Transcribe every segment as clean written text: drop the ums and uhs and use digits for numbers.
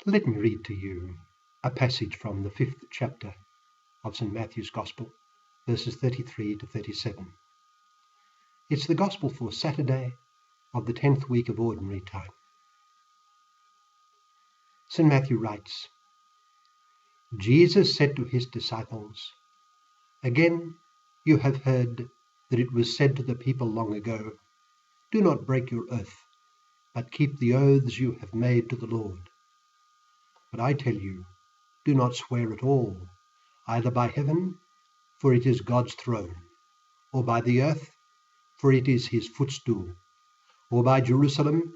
Let me read to you a passage from the 5th chapter of St. Matthew's Gospel, verses 33 to 37. It's the Gospel for Saturday of the 10th week of Ordinary Time. St. Matthew writes, Jesus said to his disciples, "Again, you have heard that it was said to the people long ago, 'Do not break your oath, but keep the oaths you have made to the Lord.' But I tell you, do not swear at all, either by heaven, for it is God's throne, or by the earth, for it is his footstool, or by Jerusalem,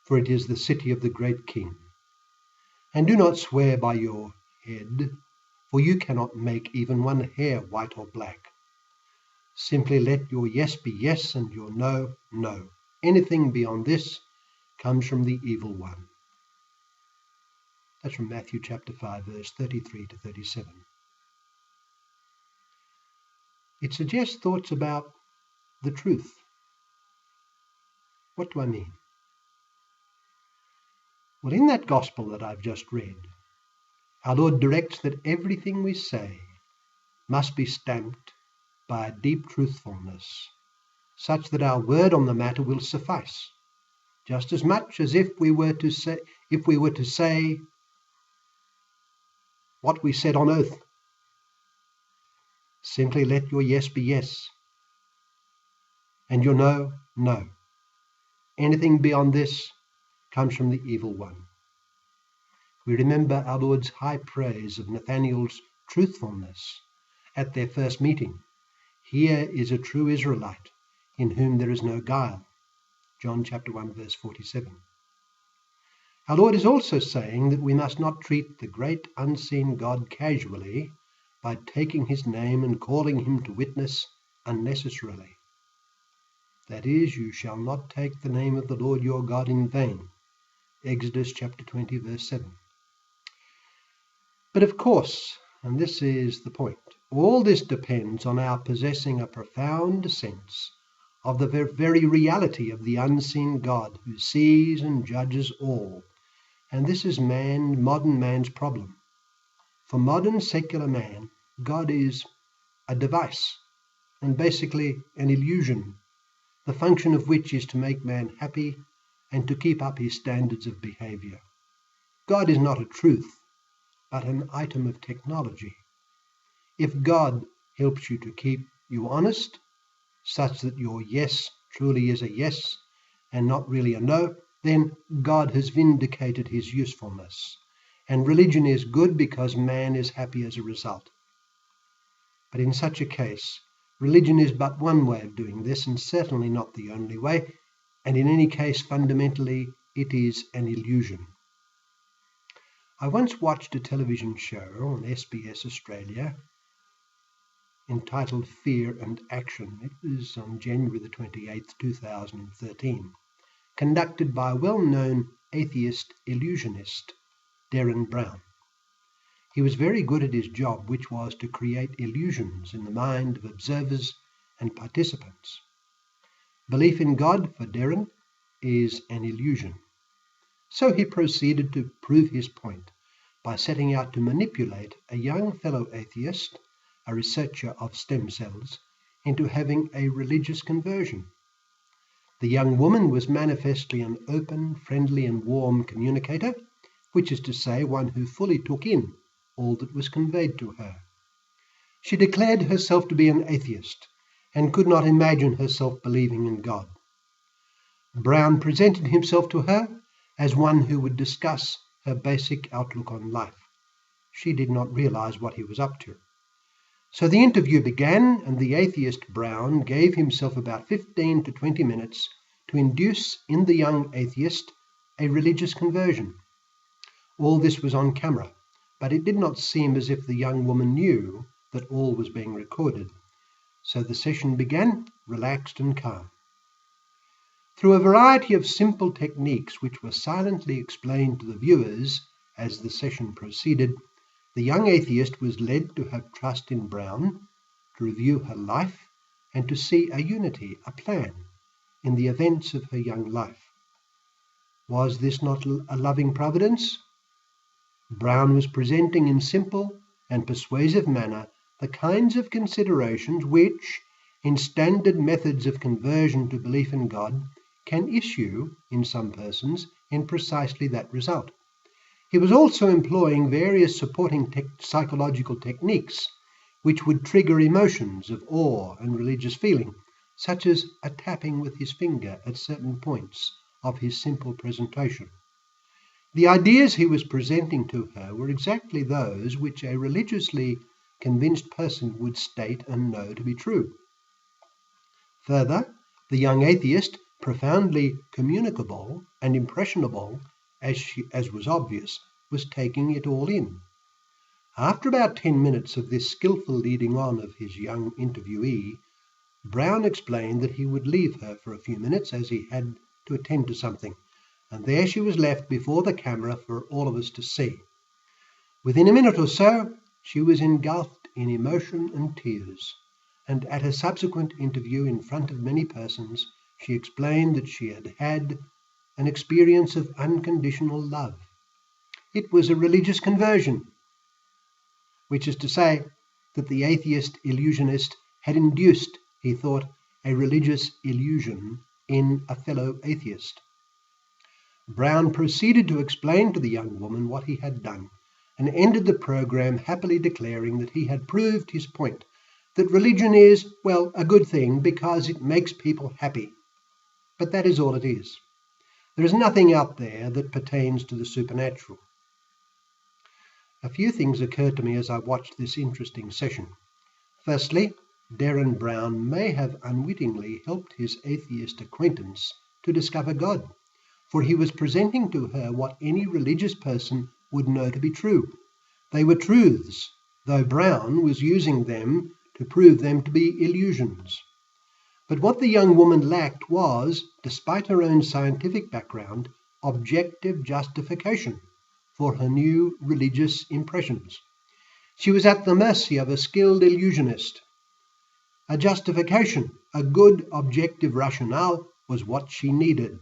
for it is the city of the great King. And do not swear by your head, for you cannot make even one hair white or black. Simply let your yes be yes and your no, no. Anything beyond this comes from the evil one." That's from Matthew chapter 5, verse 33 to 37. It suggests thoughts about the truth. What do I mean? Well, in that gospel that I've just read, our Lord directs that everything we say must be stamped by a deep truthfulness, such that our word on the matter will suffice, just as much as if we were to say what we said on oath. Simply let your yes be yes, and your no, no. Anything beyond this comes from the evil one. We remember our Lord's high praise of Nathanael's truthfulness at their first meeting. "Here is a true Israelite, in whom there is no guile." John chapter 1, verse 47. Our Lord is also saying that we must not treat the great unseen God casually by taking his name and calling him to witness unnecessarily. That is, you shall not take the name of the Lord your God in vain. Exodus chapter 20, verse 7. But of course, and this is the point, all this depends on our possessing a profound sense of the very reality of the unseen God who sees and judges all. And this is modern man's problem. For modern secular man, God is a device and basically an illusion, the function of which is to make man happy and to keep up his standards of behavior. God is not a truth, but an item of technology. If God helps you to keep you honest, such that your yes truly is a yes and not really a no, then God has vindicated his usefulness, and religion is good because man is happy as a result. But in such a case, religion is but one way of doing this, and certainly not the only way, and in any case, fundamentally, it is an illusion. I once watched a television show on SBS Australia entitled Fear and Action. It was on January the 28th, 2013. Conducted by a well-known atheist illusionist, Derren Brown. He was very good at his job, which was to create illusions in the mind of observers and participants. Belief in God, for Derren, is an illusion. So he proceeded to prove his point by setting out to manipulate a young fellow atheist, a researcher of stem cells, into having a religious conversion. The young woman was manifestly an open, friendly and warm communicator, which is to say, one who fully took in all that was conveyed to her. She declared herself to be an atheist and could not imagine herself believing in God. Brown presented himself to her as one who would discuss her basic outlook on life. She did not realize what he was up to. So the interview began, and the atheist Brown gave himself about 15 to 20 minutes to induce in the young atheist a religious conversion. All this was on camera, but it did not seem as if the young woman knew that all was being recorded. So the session began, relaxed and calm. Through a variety of simple techniques which were silently explained to the viewers as the session proceeded, the young atheist was led to have trust in Brown, to review her life, and to see a unity, a plan, in the events of her young life. Was this not a loving providence? Brown was presenting in simple and persuasive manner the kinds of considerations which, in standard methods of conversion to belief in God, can issue, in some persons, in precisely that result. He was also employing various supporting psychological techniques which would trigger emotions of awe and religious feeling, such as a tapping with his finger at certain points of his simple presentation. The ideas he was presenting to her were exactly those which a religiously convinced person would state and know to be true. Further, the young atheist, profoundly communicable and impressionable, as was obvious, was taking it all in. After about 10 minutes of this skillful leading on of his young interviewee, Brown explained that he would leave her for a few minutes as he had to attend to something, and there she was left before the camera for all of us to see. Within a minute or so, she was engulfed in emotion and tears, and at a subsequent interview in front of many persons, she explained that she had had an experience of unconditional love. It was a religious conversion, which is to say that the atheist illusionist had induced, he thought, a religious illusion in a fellow atheist. Brown proceeded to explain to the young woman what he had done, and ended the program happily declaring that he had proved his point, that religion is, well, a good thing because it makes people happy. But that is all it is. There is nothing out there that pertains to the supernatural. A few things occurred to me as I watched this interesting session. Firstly, Derren Brown may have unwittingly helped his atheist acquaintance to discover God, for he was presenting to her what any religious person would know to be true. They were truths, though Brown was using them to prove them to be illusions. But what the young woman lacked was, despite her own scientific background, objective justification for her new religious impressions. She was at the mercy of a skilled illusionist. A justification, a good objective rationale, was what she needed.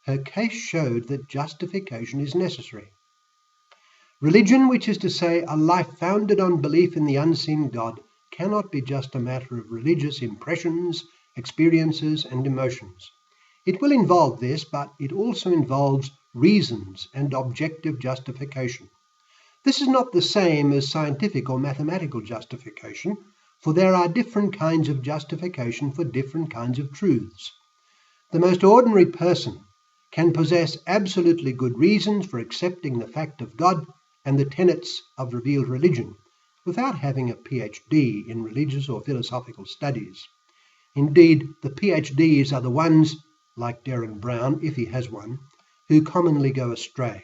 Her case showed that justification is necessary. Religion, which is to say a life founded on belief in the unseen God, cannot be just a matter of religious impressions, experiences, and emotions. It will involve this, but it also involves reasons and objective justification. This is not the same as scientific or mathematical justification, for there are different kinds of justification for different kinds of truths. The most ordinary person can possess absolutely good reasons for accepting the fact of God and the tenets of revealed religion, without having a PhD in religious or philosophical studies. Indeed, the PhDs are the ones, like Derren Brown, if he has one, who commonly go astray.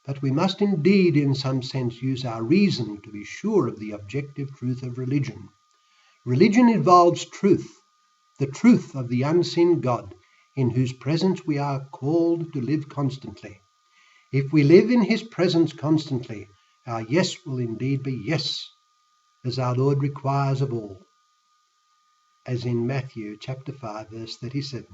But we must indeed, in some sense, use our reason to be sure of the objective truth of religion. Religion involves truth, the truth of the unseen God, in whose presence we are called to live constantly. If we live in his presence constantly, our yes will indeed be yes, as our Lord requires of all, as in Matthew chapter 5, verse 37.